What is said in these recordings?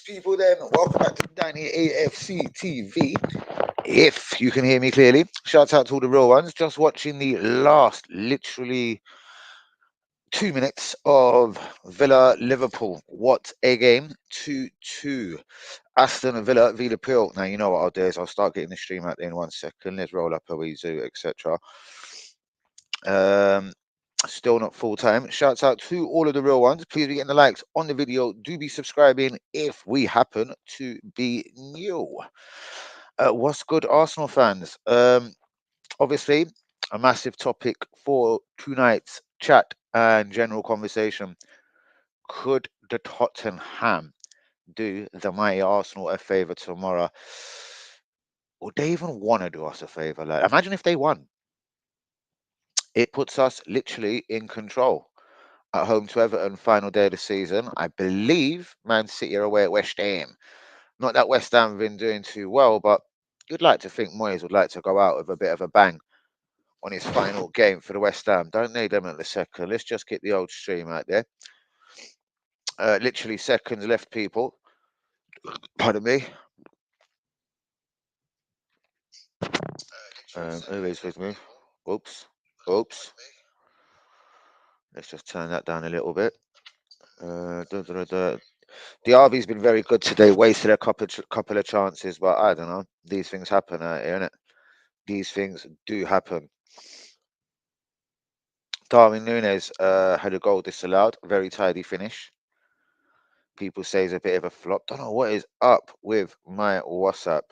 people, then welcome back to Danny AFC TV. If you can hear me clearly, shout out to all the real ones. Just watching the last, literally 2 minutes of Villa Liverpool. What a game! 2-2. Aston Villa v Liverpool. Now you know what I'll do is I'll start getting the stream out there in 1 second. Let's roll up a wee zoo, etc. Um, Still not full time. Shouts out to all of the real ones. Please be getting the likes on the video. Do be subscribing if we happen to be new. What's good, Arsenal fans? Obviously, a massive topic for tonight's chat and general conversation. Could the Tottenham do the mighty Arsenal a favour tomorrow? Would they even want to do us a favour? Like, imagine if they won. It puts us literally in control. At home to Everton, final day of the season. I believe Man City are away at West Ham. Not that West Ham have been doing too well, but you'd like to think Moyes would like to go out with a bit of a bang on his final game for the West Ham. Don't need them at the second. Let's just get the old stream out there. Literally seconds left, people. Pardon me. Who is with me? Oops. Oops. Let's just turn that down a little bit. The RV's been very good today, wasted a couple of chances, but I don't know. These things happen out here, innit? These things do happen. Darwin Nunes had a goal disallowed, very tidy finish. People say he's a bit of a flop. Don't know what is up with my WhatsApp.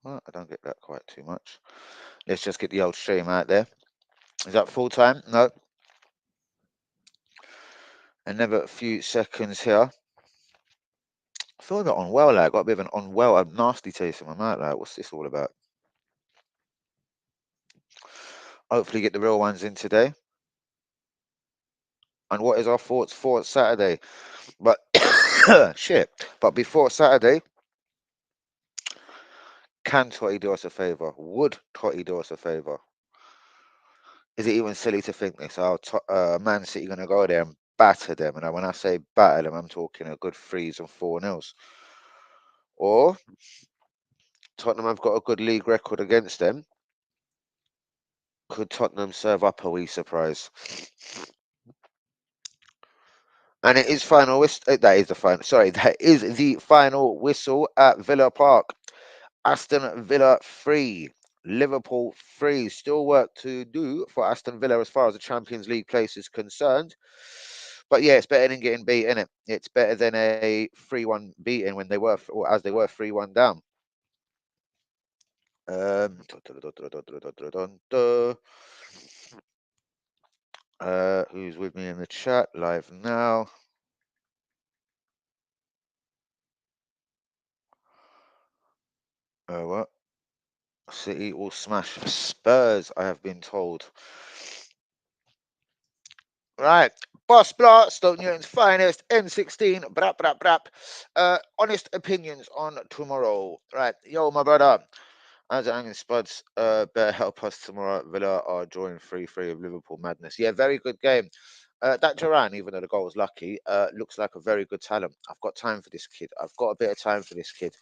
Well, I don't get that quite too much. Let's just get the old stream out there. Is that full time? No. Another few seconds here. I feel a bit unwell, like got a bit of an unwell, a nasty taste in my mouth. Like, what's this all about? Hopefully, get the real ones in today. And what is our thoughts for Saturday? But shit. But before Saturday, can Totti do us a favour? Would Totti do us a favour? Is it even silly to think this? Man City going to go there and batter them? And when I say batter them, I'm talking a good 3s and 4-0s. Or Tottenham have got a good league record against them. Could Tottenham serve up a wee surprise? And it is final whistle. That is the final. Sorry, that is the final whistle at Villa Park. Aston Villa 3, Liverpool 3. Still work to do for Aston Villa as far as the Champions League place is concerned. But yeah, it's better than getting beat, isn't it? It's better than a 3-1 beating when they were, or as they were 3-1 down. Who's with me in the chat live now? What? City will smash Spurs, I have been told. Right, Boss Blah, Stoke Newton's finest, N16, brap, brap, brap. Honest opinions on tomorrow. Right, yo, my brother. As Angin Spuds, better help us tomorrow. Villa are drawing 3-3 of Liverpool madness. Yeah, very good game. That Duran, even though the goal was lucky, looks like a very good talent. I've got time for this kid. I've got a bit of time for this kid.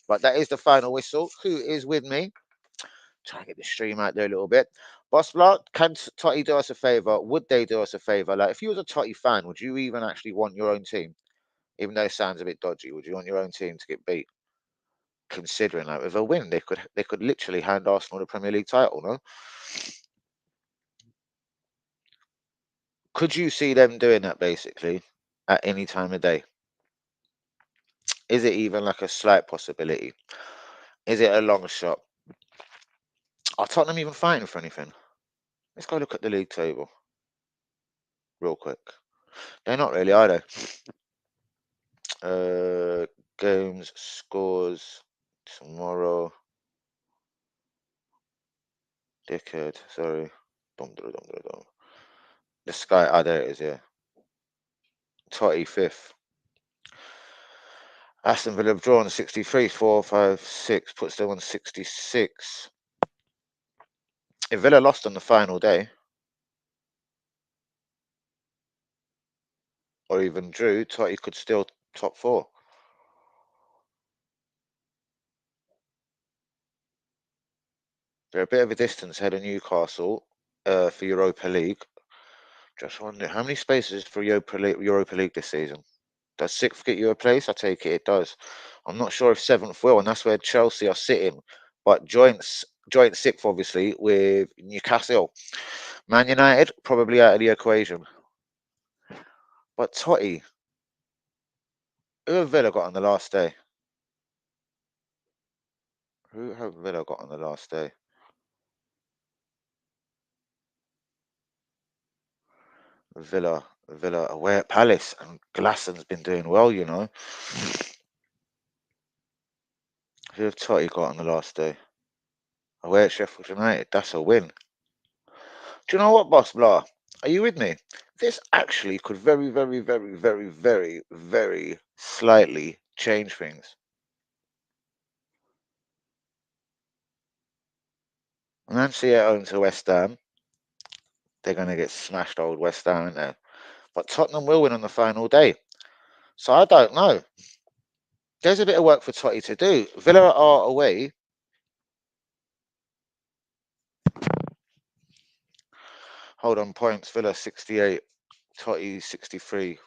But that is the final whistle. Who is with me? Try and get the stream out there a little bit. Boss Block, can Totti do us a favour? Would they do us a favour? Like, if you was a Totti fan, would you even actually want your own team? Even though it sounds a bit dodgy, would you want your own team to get beat? Considering, like, with a win, they could literally hand Arsenal the Premier League title, no? Could you see them doing that, basically, at any time of day? Is it even like a slight possibility? Is it a long shot? Are Tottenham even fighting for anything? Let's go look at the league table real quick. They're not really, are they? Games, scores, tomorrow. Dickhead, sorry. The Sky, there it is, yeah. Totti 5th. Aston Villa have drawn 63, 4, 5, 6, puts them on 66. If Villa lost on the final day, or even drew, Totti could still top four. They're a bit of a distance ahead of Newcastle for Europa League. Just wondering how many spaces for Europa League this season. Does sixth get you a place? I take it does. I'm not sure if seventh will, and that's where Chelsea are sitting. But joint sixth, obviously, with Newcastle. Man United probably out of the equation. But Totti, who have Villa got on the last day? Who have Villa got on the last day? Villa away at Palace, and Glassen's been doing well, you know. Who have Totti got on the last day? Away at Sheffield United, that's a win. Do you know what, Boss Blah? Are you with me? This actually could very, very, very, very, very, very slightly change things. Man City at home to West Ham. They're going to get smashed, old West Ham, aren't they? But Tottenham will win on the final day. So I don't know. There's a bit of work for Totti to do. Villa are away. Hold on, points. Villa 68, Totti 63.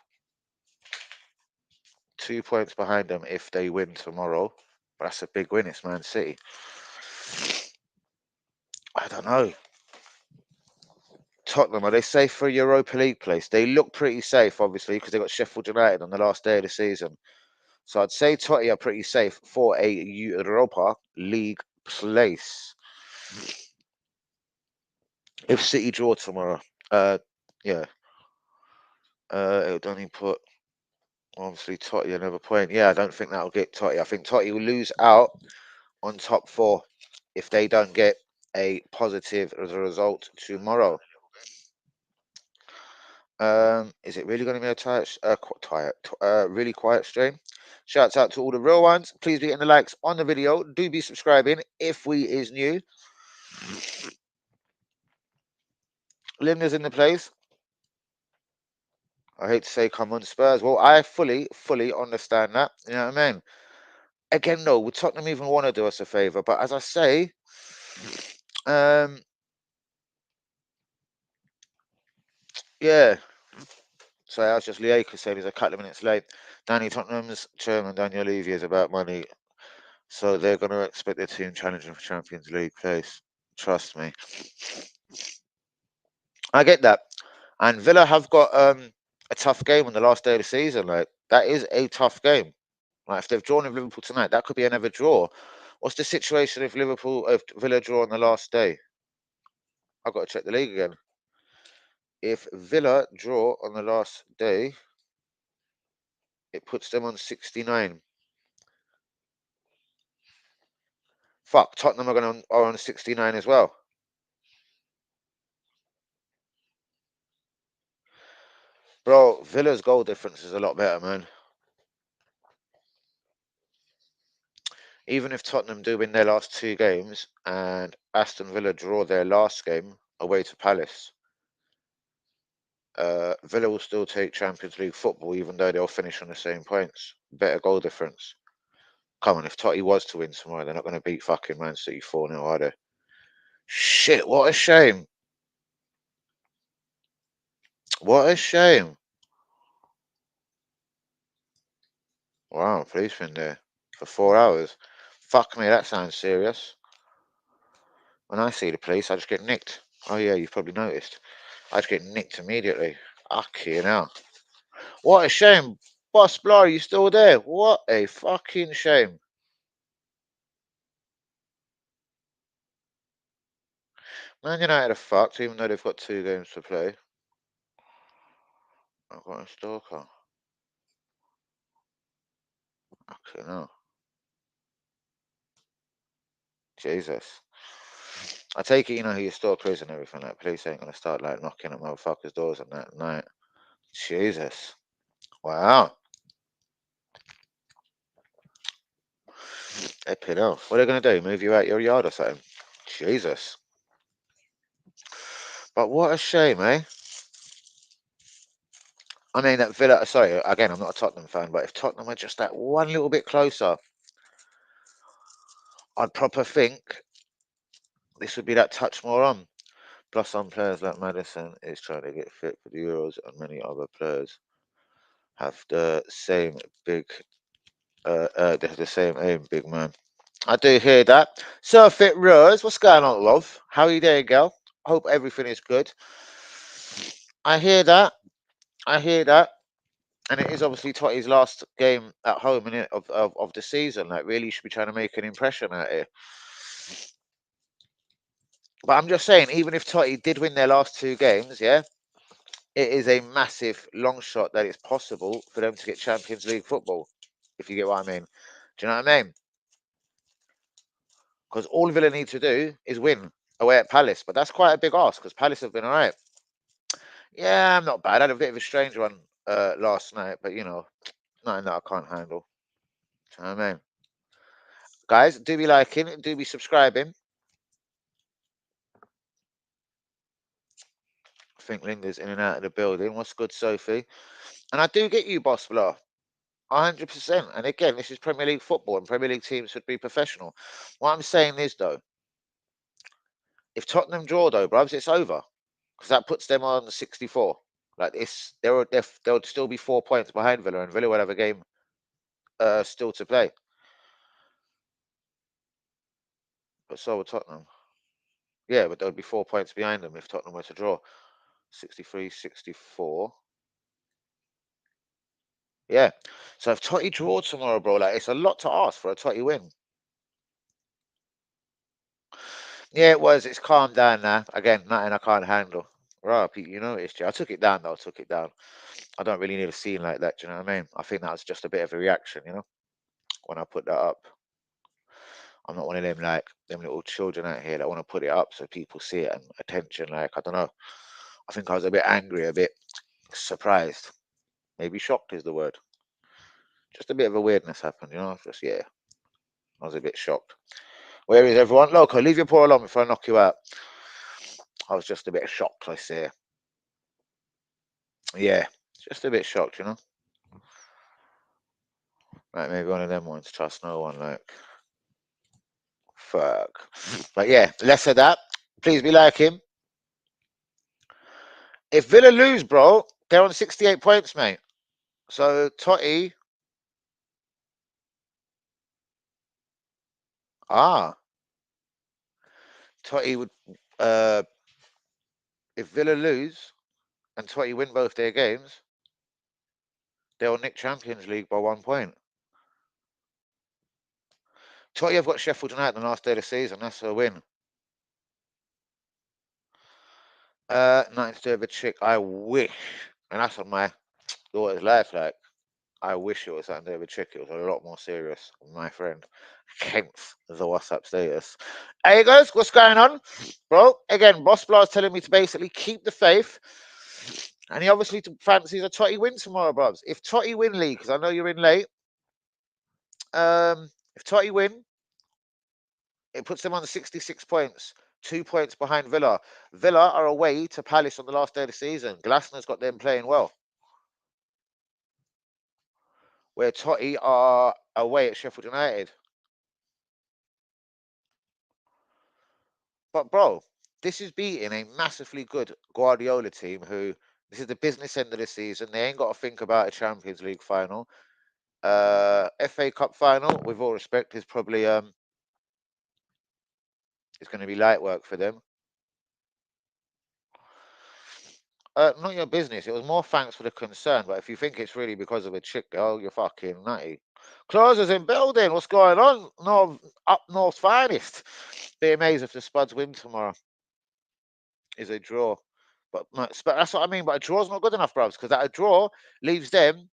2 points behind them if they win tomorrow. But that's a big win. It's Man City. I don't know. Tottenham, are they safe for a Europa League place? They look pretty safe, obviously, because they got Sheffield United on the last day of the season. So I'd say Totti are pretty safe for a Europa League place. If City draw tomorrow, yeah, it would only put obviously Totti another point. Yeah, I don't think that'll get Totti. I think Totti will lose out on top four if they don't get a positive as a result tomorrow. Is it really going to be a really quiet stream? Shouts out to all the real ones. Please be hitting the likes on the video. Do be subscribing if we is new. Limner's in the place. I hate to say come on Spurs. Well, I fully understand that. You know what I mean? Again, no, would Tottenham even want to do us a favour? But as I say, um, yeah. So I was just Lieka said he's a couple of minutes late. Danny Tottenham's chairman Daniel Levy is about money. So they're going to expect their team challenging for Champions League place. Trust me. I get that. And Villa have got a tough game on the last day of the season. Like that is a tough game. Like if they've drawn with Liverpool tonight, that could be another draw. What's the situation if Villa draw on the last day? I've got to check the league again. If Villa draw on the last day, it puts them on 69. Fuck, Tottenham are on 69 as well. Bro, Villa's goal difference is a lot better, man. Even if Tottenham do win their last two games and Aston Villa draw their last game away to Palace, Villa will still take Champions League football, even though they'll finish on the same points. Better goal difference. Come on, if Totti was to win tomorrow, they're not going to beat fucking Man City 4-0, are they? Shit, what a shame. What a shame. Wow, police been there for 4 hours. Fuck me, that sounds serious. When I see the police, I just get nicked. Oh yeah, you've probably noticed. I just get nicked immediately. Fucking hell. What a shame. Boss Blah, are you still there? What a fucking shame. Man United are fucked, even though they've got 2 games to play. I've got a stalker. Okay, no. Jesus. I take it you know who your stalker is and everything. Like, police ain't gonna start like knocking at motherfuckers' doors and that night. Jesus. Wow. Epic hell. What are they gonna do? Move you out your yard or something? Jesus. But what a shame, eh? I mean, that Villa. Sorry, again, I'm not a Tottenham fan, but if Tottenham were just that one little bit closer, I'd proper think this would be that touch more on. Plus, some players like Madison is trying to get fit for the Euros, and many other players have the same the same aim, big man. I do hear that. Surfit Rose, what's going on, love? How are you doing, girl? Hope everything is good. I hear that. I hear that. And it is obviously Totti's last game at home in it of the season. Like, really should be trying to make an impression out here. But I'm just saying, even if Totti did win their last two games, yeah, it is a massive long shot that it's possible for them to get Champions League football, if you get what I mean. Do you know what I mean? Because all Villa need to do is win away at Palace, but that's quite a big ask because Palace have been all right. Yeah, I'm not bad. I had a bit of a strange one last night, but you know, nothing that I can't handle. Do you know what I mean? Guys, do be liking, do be subscribing. I think Linda's in and out of the building. What's good, Sophie? And I do get you, Boss Blah. 100%. And again, this is Premier League football, and Premier League teams should be professional. What I'm saying is, though, if Tottenham draw, though, bruvs, it's over because that puts them on 64. Like this, they'll still be 4 points behind Villa, and Villa will have a game still to play. But so will Tottenham. Yeah, but there would be 4 points behind them if Tottenham were to draw. 63, 64. Yeah. So if Totti draws tomorrow, bro, like it's a lot to ask for a Totti win. Yeah, it was. It's calmed down now. Again, nothing I can't handle. Right, Pete, you noticed, yeah. I took it down though. I took it down. I don't really need a scene like that. Do you know what I mean? I think that was just a bit of a reaction, you know, when I put that up. I'm not one of them like them little children out here that want to put it up so people see it and attention. Like I don't know. I think I was a bit angry, a bit surprised. Maybe shocked is the word. Just a bit of a weirdness happened, you know. Just yeah, I was a bit shocked. Where is everyone? Loco, leave your paw alone before I knock you out. I was just a bit shocked, I say. Yeah, just a bit shocked, you know. Like maybe one of them ones, trust no one, like fuck. But yeah, less of that. Please be like him. If Villa lose, bro, they're on 68 points, mate. So Totti. Totti would uh if Villa lose and Totti win both their games, they'll nick Champions League by 1 point. Totti have got Sheffield United on the last day of the season. That's a win. Nothing to do with a chick. I wish, and that's on my daughter's life. Like, I wish it was something to do with a chick. It was a lot more serious, my friend. Hence the WhatsApp status. Hey guys, what's going on, bro? Again, Boss Blah's telling me to basically keep the faith, and he obviously fancies a Totti win tomorrow, bros. If Totti win league, because I know you're in late. If Totti win, it puts them on 66 points, 2 points behind Villa. Villa are away to Palace on the last day of the season. Glasner's got them playing well. Where Totti are away at Sheffield United. But bro, this is beating a massively good Guardiola team who this is the business end of the season. They ain't got to think about a Champions League final. FA Cup final, with all respect, is probably it's going to be light work for them. Not your business. It was more thanks for the concern. But if you think it's really because of a chick girl, you're fucking nutty. Closers in building. What's going on? Up north finest. Be amazed if the Spuds win tomorrow. Is a draw. But that's what I mean. But a draw's not good enough, bruvs, because that a draw leaves them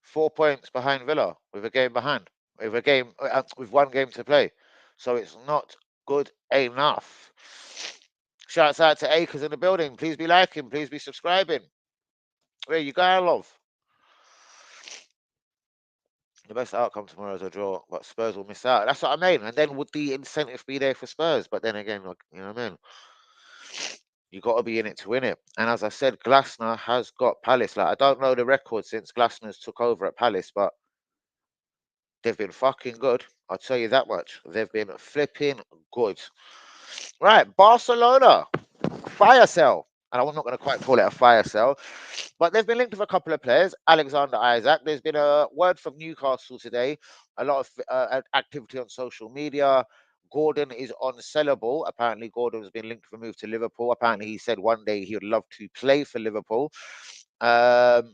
4 points behind Villa with a game behind, with one game to play. So it's not good enough. Shouts out to Acres in the building. Please be liking. Please be subscribing. Where you going, love? The best outcome tomorrow is a draw, but Spurs will miss out. That's what I mean. And then would the incentive be there for Spurs? But then again, like, you know what I mean? You got to be in it to win it. And as I said, Glasner has got Palace. Like, I don't know the record since Glasner's took over at Palace, but they've been fucking good. I'll tell you that much. They've been flipping good. Right, Barcelona. Fire sale. And I'm not going to quite call it a fire sale, but they've been linked with a couple of players. Alexander Isaac. There's been a word from Newcastle today. A lot of activity on social media. Gordon is unsellable. Apparently, Gordon has been linked for a move to Liverpool. Apparently, he said one day he would love to play for Liverpool. But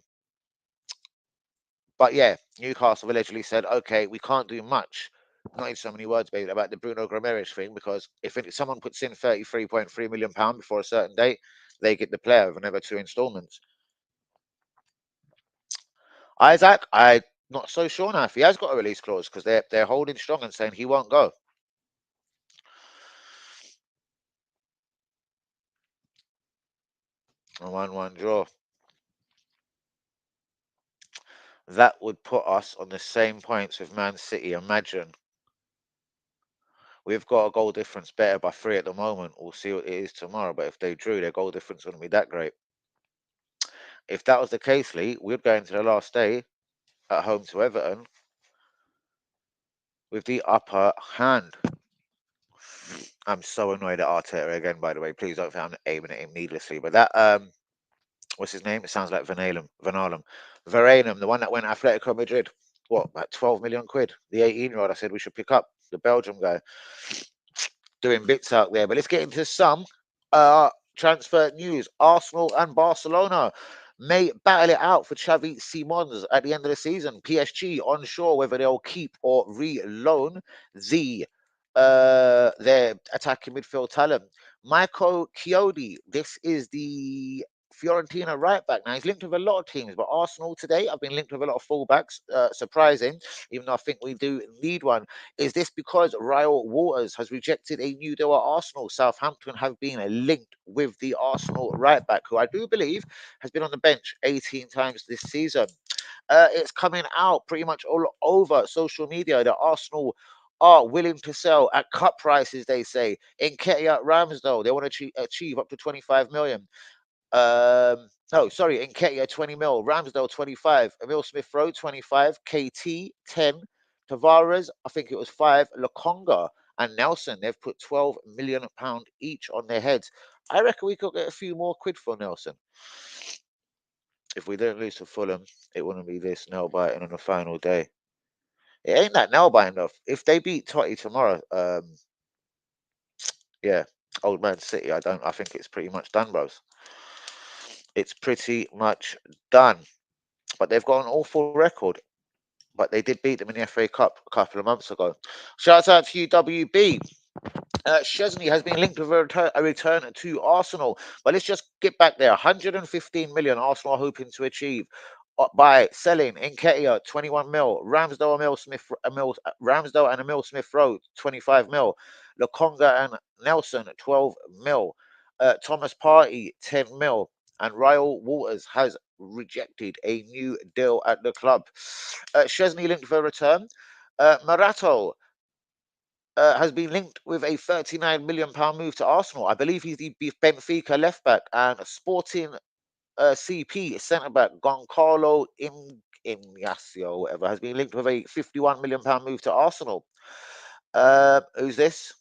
yeah, Newcastle allegedly said, okay, we can't do much. Not in so many words, baby, about the Bruno Gomes thing, because if someone puts in £33.3 million before a certain date, they get the player over another 2 installments. Isaac, I'm not so sure now if he has got a release clause, because they're holding strong and saying he won't go. 1-1 draw. That would put us on the same points with Man City. Imagine. We've got a goal difference better by 3 at the moment. We'll see what it is tomorrow. But if they drew, their goal difference wouldn't be that great. If that was the case, Lee, we'd go into the last day at home to Everton with the upper hand. I'm so annoyed at Arteta again, by the way. Please don't think I'm aiming at him needlessly. But that what's his name? It sounds like Vanalum. Varane, the one that went Atletico Madrid. What, about 12 million quid? The 18-year-old I said we should pick up, the Belgium guy. Doing bits out there. But let's get into some transfer news. Arsenal and Barcelona may battle it out for Xavi Simons at the end of the season. PSG unsure whether they'll keep or re-loan their attacking midfield talent. Michael Chiodi, this is the Fiorentina right back. Now he's linked with a lot of teams, but Arsenal today I've been linked with a lot of fullbacks. Surprising, even though I think we do need one. Is this because Ryle Waters has rejected a new deal at Arsenal? Southampton have been linked with the Arsenal right back, who I do believe has been on the bench 18 times this season. It's coming out pretty much all over social media that Arsenal are willing to sell at cut prices, they say. Nketiah Ramsdale, they want to achieve up to 25 million. No, sorry, Nketiah 20 mil, Ramsdale 25, Emil Smith Rowe 25, KT 10, Tavares, I think it was 5, Lokonga and Nelson, they've put £12 million each on their heads. I reckon we could get a few more quid for Nelson. If we don't lose to Fulham, it wouldn't be this nail biting on the final day. It ain't that nail biting enough. If they beat Totty tomorrow, yeah, Old Man City, I think it's pretty much done, bros. It's pretty much done. But they've got an awful record. But they did beat them in the FA Cup a couple of months ago. Shout out to you, WB. Chesney has been linked with a return to Arsenal. But let's just get back there. 115 million Arsenal are hoping to achieve by selling Nketiah 21 mil, Ramsdale and Emil Smith Rowe 25 mil, Lokonga and Nelson 12 mil, Thomas Partey 10 mil, and Ryle Waters has rejected a new deal at the club. Chesney linked for a return. Marato has been linked with a £39 million move to Arsenal. I believe he's the Benfica left back, and Sporting CP centre back Goncalo Ignacio, whatever, has been linked with a £51 million move to Arsenal. Who's this?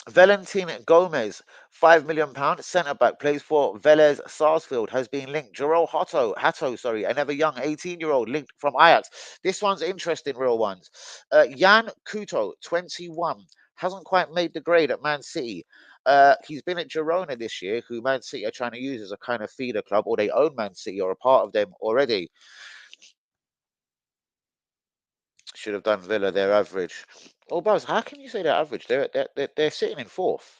Valentin Gomez, £5 million centre back, plays for Vélez Sarsfield, has been linked. Joel Hatto, sorry, another young 18-year-old linked from Ajax. This one's interesting, real ones. Jan Couto, 21, hasn't quite made the grade at Man City. He's been at Girona this year, who Man City are trying to use as a kind of feeder club, or they own Man City or a part of them already. Should have done Villa, their average. Oh, Buzz, how can you say they're average? They're sitting in fourth.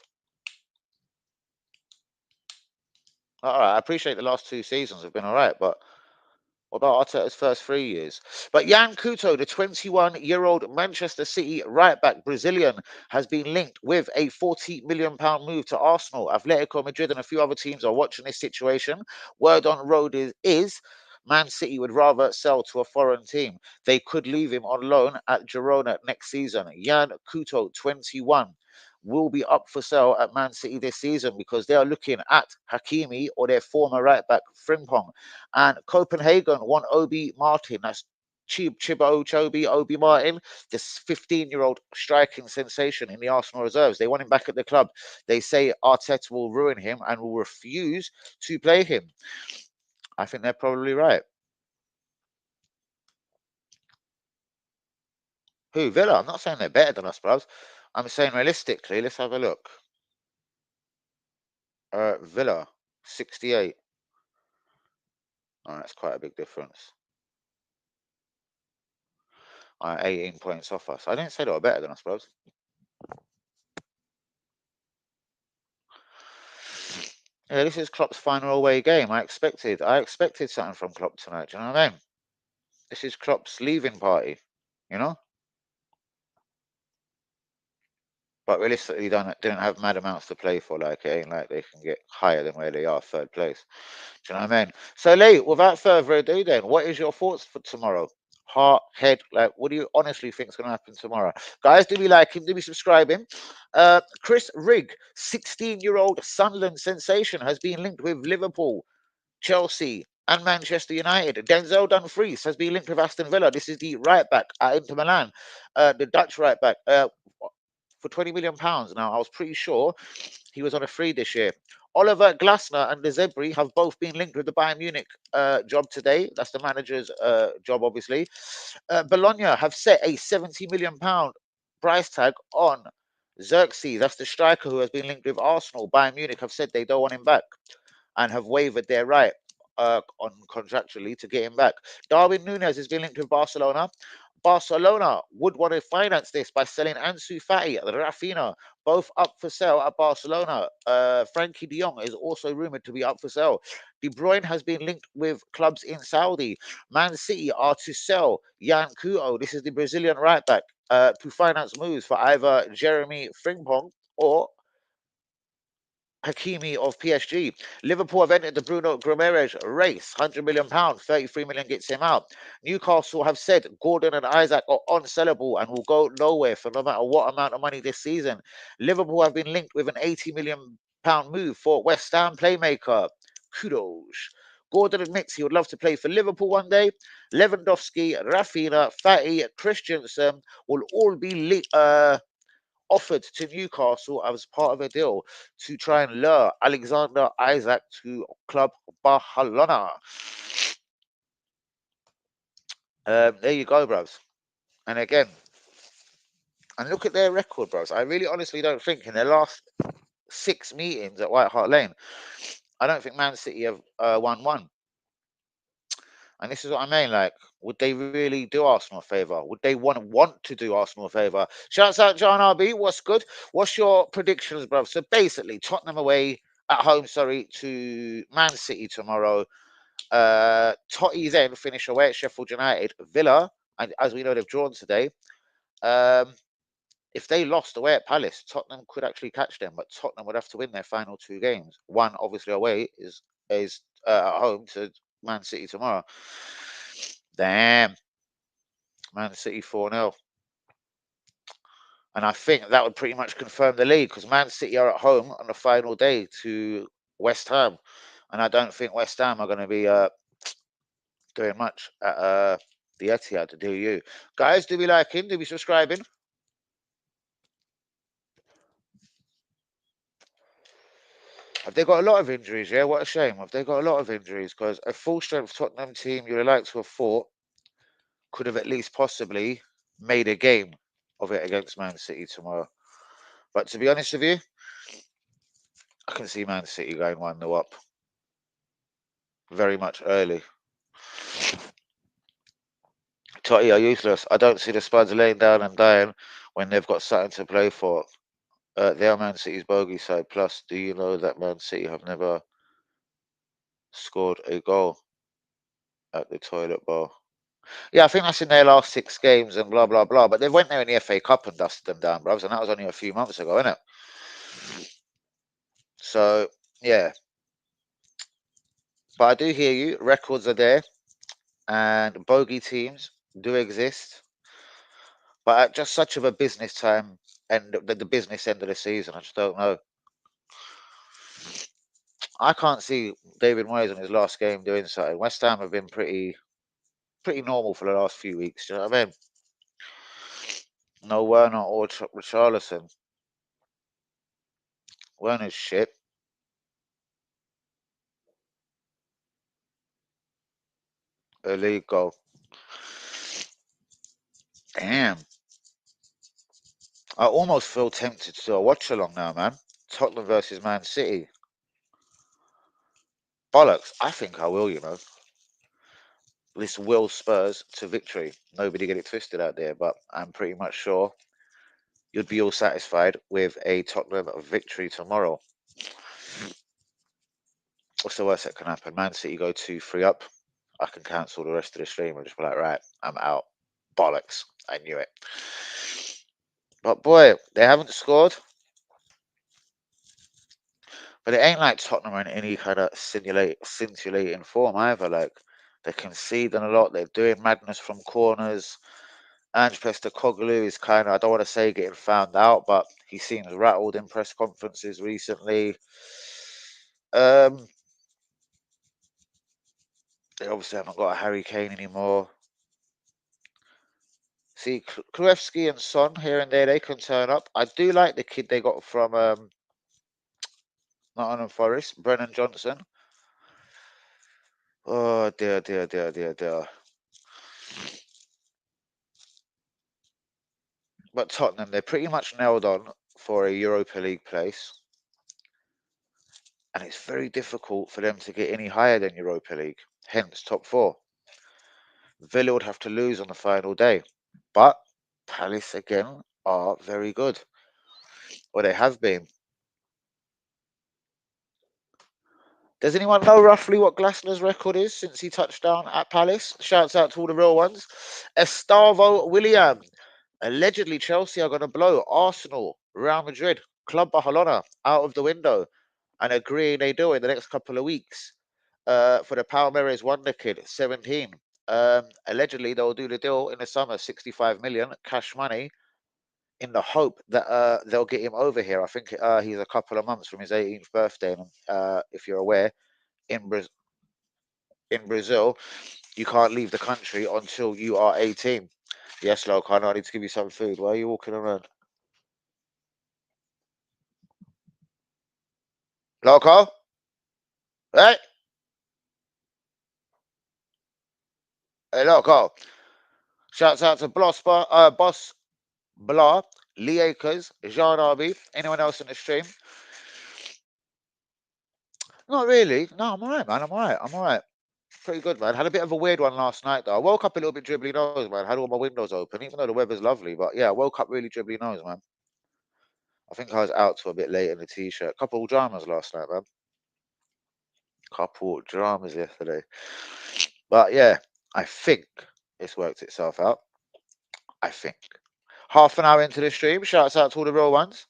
All right, I appreciate the last 2 seasons have been all right, but what about Arteta's first 3 years? But Jan Couto, the 21-year-old Manchester City right-back Brazilian, has been linked with a £40 million move to Arsenal. Atletico Madrid and a few other teams are watching this situation. Word on road is Man City would rather sell to a foreign team. They could leave him on loan at Girona next season. Jan Couto, 21, will be up for sale at Man City this season because they are looking at Hakimi or their former right back Frimpong. And Copenhagen want Obi Martin. That's Chibo Chobi Obi Martin, this 15-year-old striking sensation in the Arsenal reserves. They want him back at the club. They say Arteta will ruin him and will refuse to play him. I think they're probably right. Who? Villa? I'm not saying they're better than us, bros. I'm saying realistically, let's have a look. Villa, 68. Oh, that's quite a big difference. 18 points off us. I didn't say they were better than us, bros. Yeah, this is Klopp's final away game. I expected something from Klopp tonight. Do you know what I mean? This is Klopp's leaving party. You know. But realistically, didn't have mad amounts to play for. Like, it ain't like they can get higher than where they are, third place. Do you know what I mean? So, Lee, without further ado, then, what is your thoughts for tomorrow? Heart, head, like, what do you honestly think is going to happen tomorrow? Guys, do we like him? Do we subscribe him? Chris Rigg, 16-year-old Sunderland sensation, has been linked with Liverpool, Chelsea, and Manchester United. Denzel Dumfries has been linked with Aston Villa. This is the right back at Inter Milan, the Dutch right back. For £20 million. Now, I was pretty sure he was on a free this year. Oliver Glasner and De Zebri have both been linked with the Bayern Munich job today. That's the manager's job, obviously. Bologna have set a £70 million price tag on Xerxes. That's the striker who has been linked with Arsenal. Bayern Munich have said they don't want him back and have wavered their right on contractually to get him back. Darwin Núñez has been linked with Barcelona. Barcelona would want to finance this by selling Ansu Fati and Rafinha, both up for sale at Barcelona. Frankie de Jong is also rumored to be up for sale. De Bruyne has been linked with clubs in Saudi. Man City are to sell Jan Couto, this is the Brazilian right back, to finance moves for either Jeremy Frimpong or Hakimi of PSG. Liverpool have entered the Bruno Guimaraes race. £100 million, 33 million gets him out. Newcastle have said Gordon and Isaac are unsellable and will go nowhere for no matter what amount of money this season. Liverpool have been linked with an £80 million move for West Ham playmaker Kudos. Gordon admits he would love to play for Liverpool one day. Lewandowski, Rafinha, Fati, Christensen will all be offered to Newcastle as part of a deal to try and lure Alexander Isaac to Club Barcelona. There you go, bros. And again, and look at their record, bros. I really honestly don't think in their last 6 meetings at White Hart Lane, I don't think Man City have won one. And this is what I mean. Like, would they really do Arsenal a favour? Would they want to do Arsenal a favour? Shouts out John RB. What's good? What's your predictions, bro? So basically, Tottenham away at home, sorry, to Man City tomorrow. Totty then finish away at Sheffield United. Villa, and as we know, they've drawn today. If they lost away at Palace, Tottenham could actually catch them, but Tottenham would have to win their final 2 games. One, obviously, away is at home to Man City tomorrow. Damn. Man City 4-0. And I think that would pretty much confirm the league because Man City are at home on the final day to West Ham. And I don't think West Ham are going to be doing much at the Etihad, do you? Guys, do we like him? Do we subscribe him? Have they got a lot of injuries? Yeah, what a shame. Have they got a lot of injuries? Because a full strength Tottenham team you would like to have thought could have at least possibly made a game of it against Man City tomorrow. But to be honest with you, I can see Man City going 1-0 up very much early. Totti are useless. I don't see the Spuds laying down and dying when they've got something to play for. They are Man City's bogey side. Plus, do you know that Man City have never scored a goal at the toilet bowl? Yeah, I think that's in their last 6 games and blah, blah, blah. But they went there in the FA Cup and dusted them down, bros. And that was only a few months ago, isn't it? So, yeah. But I do hear you. Records are there. and bogey teams do exist, but at just such of a business time and the business end of the season, I just don't know. I can't see David Moyes on his last game doing something. West Ham have been pretty normal for the last few weeks. Do you know what I mean? No Werner or Richarlison. Werner's shit. A league goal. Damn. I almost feel tempted to do a watch along now, man. Tottenham versus Man City. Bollocks. I think I will, you know. This will Spurs to victory. Nobody get it twisted out there, but I'm pretty much sure you'd be all satisfied with a Tottenham victory tomorrow. What's the worst that can happen? Man City go 2-3 up. I can cancel the rest of the stream and just be like, right, I'm out. Bollocks. I knew it. But boy, they haven't scored. But it ain't like Tottenham are in any kind of scintillating form either. Like, they're conceding a lot. They're doing madness from corners. Ange Postecoglou is kind of, I don't want to say getting found out, but he seems rattled in press conferences recently. They obviously haven't got a Harry Kane anymore. See, Krewski and Son here and there, they can turn up. I do like the kid they got from Nottingham Forest, Brennan Johnson. Oh, dear, dear, dear, dear, dear. But Tottenham, they're pretty much nailed on for a Europa League place. And it's very difficult for them to get any higher than Europa League, hence top four. Villa would have to lose on the final day. But Palace, again, are very good. Or they have been. Does anyone know roughly what Glasner's record is since he touched down at Palace? Shouts out to all the real ones. Estavo William. Allegedly, Chelsea are going to blow Arsenal, Real Madrid, Club Barcelona out of the window and agreeing they do in the next couple of weeks. For the Palmeiras wonder kid, 17. Allegedly, they'll do the deal in the summer, 65 million cash money, in the hope that they'll get him over here. I think he's a couple of months from his 18th birthday. And if you're aware, in, in Brazil, you can't leave the country until you are 18. Yes, Locan, I need to give you some food. Why are you walking around? Loco? Hey? Hey, Loco. Shouts out to Boss Blah, Lee Akers, Jean Arby, anyone else in the stream? Not really. No, I'm alright, man. I'm alright. I'm alright. Pretty good, man. Had a bit of a weird one last night, though. I woke up a little bit dribbly nose, man. Had all my windows open, even though the weather's lovely. But yeah, I woke up really dribbly nose, man. I think I was out to a bit late in the t-shirt. Couple of dramas last night, man. Couple of dramas yesterday. But yeah, I think it's worked itself out. I think. Half an hour into the stream. Shouts out to all the real ones.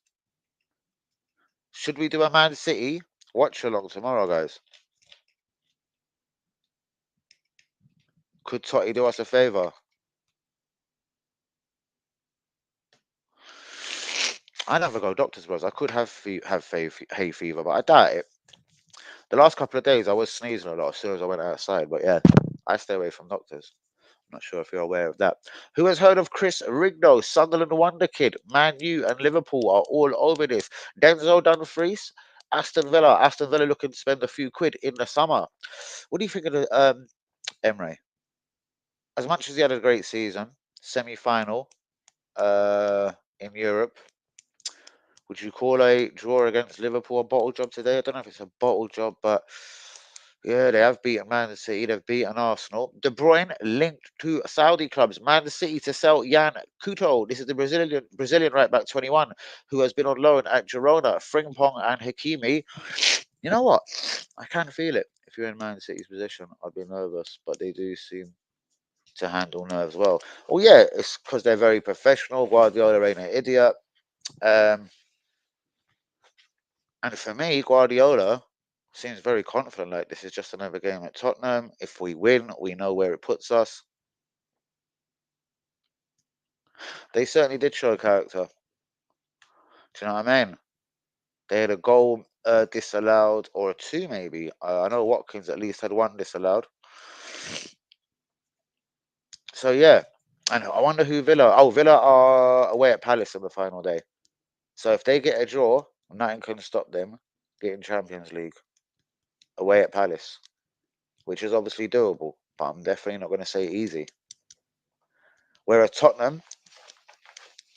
Should we do a Man City watch along tomorrow, guys? Could Totti do us a favour? I never go doctors, bros. I could have hay fever, but I doubt it. The last couple of days, I was sneezing a lot as soon as I went outside. But yeah, I stay away from doctors. I'm not sure if you're aware of that. Who has heard of Chris Rigno, Sunderland Wonder Kid? Man U and Liverpool are all over this. Denzel Dumfries, Aston Villa. Aston Villa looking to spend a few quid in the summer. What do you think of the Emre? As much as he had a great season, semi-final in Europe, would you call a draw against Liverpool a bottle job today? I don't know if it's a bottle job, but yeah, they have beaten Man City. They've beaten Arsenal. De Bruyne linked to Saudi clubs. Man City to sell Yan Couto. This is the Brazilian right back 21 who has been on loan at Girona. Frimpong and Hakimi. You know what? I can feel it. If you're in Man City's position, I'd be nervous, but they do seem to handle nerves well. Well, yeah, it's because they're very professional. Guardiola ain't an idiot. And for me, Guardiola Seems very confident, like this is just another game at Tottenham. If we win, we know where it puts us. They certainly did show character. Do you know what I mean? They had a goal disallowed, or a two maybe. I know Watkins at least had one disallowed. So yeah, and I wonder who Villa. Oh, Villa are away at Palace on the final day. So if they get a draw, nothing can stop them getting Champions League away at Palace, which is obviously doable. But I'm definitely not going to say easy. Whereas Tottenham,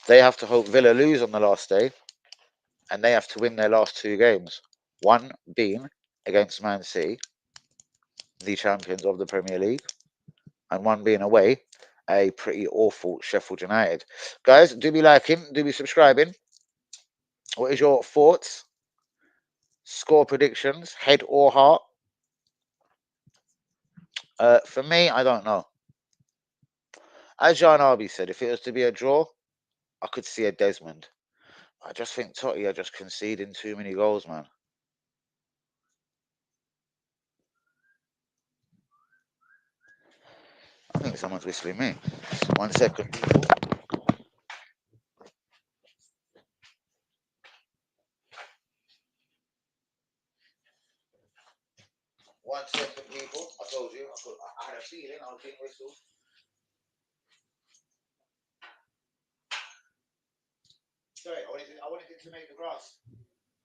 they have to hope Villa lose on the last day, and they have to win their last two games. One being against Man City, the champions of the Premier League, and one being away, a pretty awful Sheffield United. Guys, do be liking, do be subscribing. What is your thoughts? Score predictions, head or heart? For me, I don't know. As John Arby said, if it was to be a draw, I could see a Desmond. I just think Totti are just conceding too many goals, man. I think someone's whistling me. 1 second, people. 1 second, people. I told you. I had a feeling I was being whistled. Sorry, I wanted it to make the grass.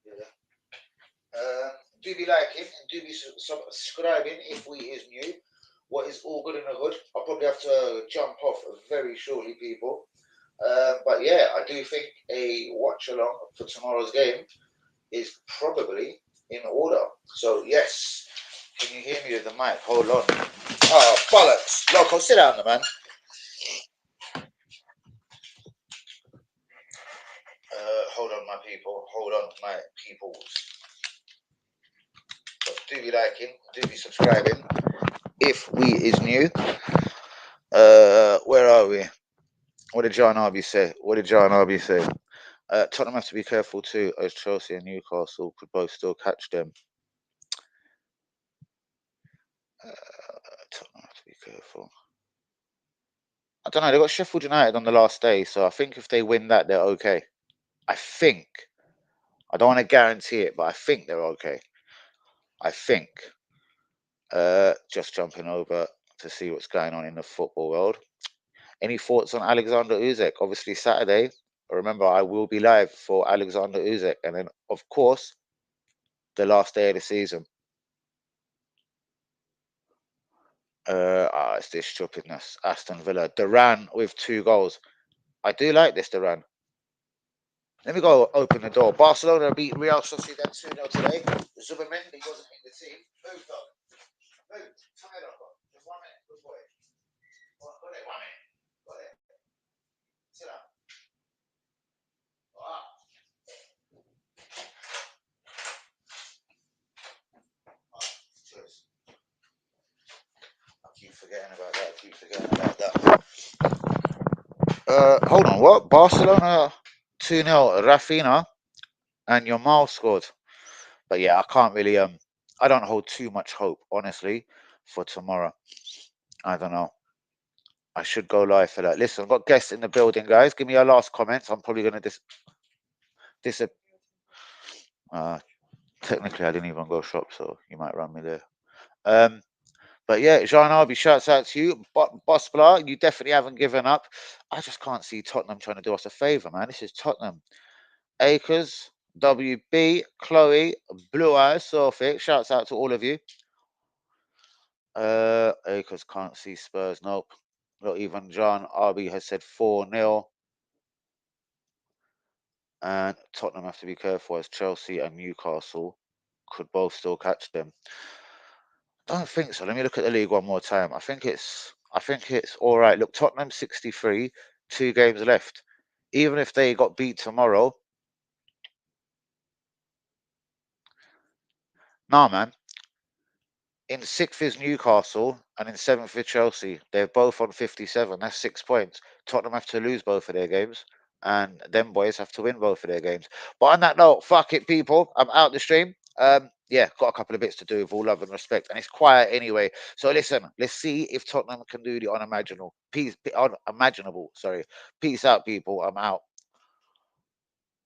Yeah. Do be liking and do be subscribing if we is new. What is all good in the hood? I'll probably have to jump off very shortly, people. But yeah, I do think a watch along for tomorrow's game is probably in order. So yes, can you hear me with the mic? Hold on. Oh bollocks! Loco, sit down, man. Hold on, my people. Hold on, my people. But do be liking, do be subscribing. If we is new, where are we? What did John Arby say? What did John Arby say? Tottenham have to be careful too, as Chelsea and Newcastle could both still catch them. Tottenham have to be careful. I don't know. They got Sheffield United on the last day, so I think if they win that, they're okay. I think. I don't want to guarantee it, but I think they're okay. I think. Just jumping over to see what's going on in the football world. Any thoughts on Alexander Uzek? Obviously, Saturday. Remember, I will be live for Alexander Uzek, and then, of course, the last day of the season. It's this stupidness. Aston Villa. Duran with 2 goals. I do like this, Duran. Let me go open the door. Barcelona beat Real Sociedad 2-0 today. Zubamendi wasn't in the team. Move, dog. Move. Come here, dog. Just 1 minute. Good boy. Got it. 1 minute. Got it. Sit down. Ah. Cheers. I keep forgetting about that. Hold on. What? Barcelona 2-0. Rafinha and Yamal scored. But yeah, I can't really. I don't hold too much hope, honestly, for tomorrow. I don't know. I should go live for that. Listen, I've got guests in the building, guys. Give me your last comments. I'm probably going to technically, I didn't even go shop, so you might run me there. But yeah, Jean Arby, shouts out to you. Boss Blah, you definitely haven't given up. I just can't see Tottenham trying to do us a favour, man. This is Tottenham. Acres, WB, Chloe, Blue Eyes, Sophic. Shouts out to all of you. Acres can't see Spurs. Nope. Not even John Arby has said 4-0. And Tottenham have to be careful as Chelsea and Newcastle could both still catch them. I don't think so. Let me look at the league one more time. I think it's all right. Look, Tottenham 63, 2 games left. Even if they got beat tomorrow. Nah, man. In 6th is Newcastle and in 7th is Chelsea. They're both on 57. That's 6 points. Tottenham have to lose both of their games. And them boys have to win both of their games. But on that note, fuck it, people. I'm out the stream. Yeah, got a couple of bits to do with all love and respect, and it's quiet anyway. So listen, let's see if Tottenham can do the unimaginable. Peace, unimaginable. Sorry. Peace out, people. I'm out.